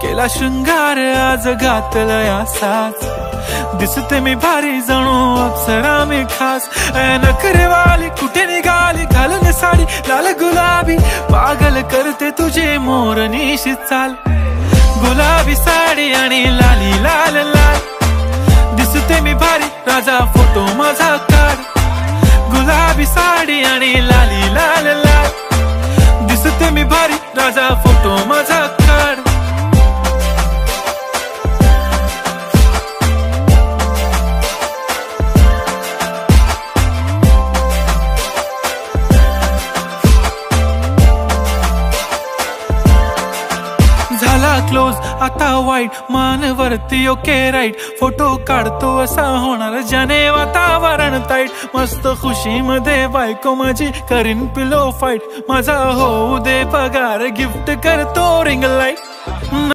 केला शृंगार आज घातला असाच, दिसते मी भारी जणू अप्सरा मी खास. नखरेवाली कुठे निघाली घालून साडी लाल गुलाबी, पागल करते तुझे मोरनीशी चाल. गुलाबी साडी आणि लाली लाल लाल, दिसते मी भारी राजा फोटो माझा काढ. गुलाबी साडी आणि लाली लाल लाल, दिसते मी भारी राजा फोटो माझा काढ. झाला क्लोज आता वाईट, मानवरती ओके राईट. फोटो काढतो असा होणार ज्याने वातावरण ताईट. मस्त खुशी मध्ये बायको माझी करीन पिलो फाईट. माझा होऊ दे पगार गिफ्ट करतो रिंग लाईट.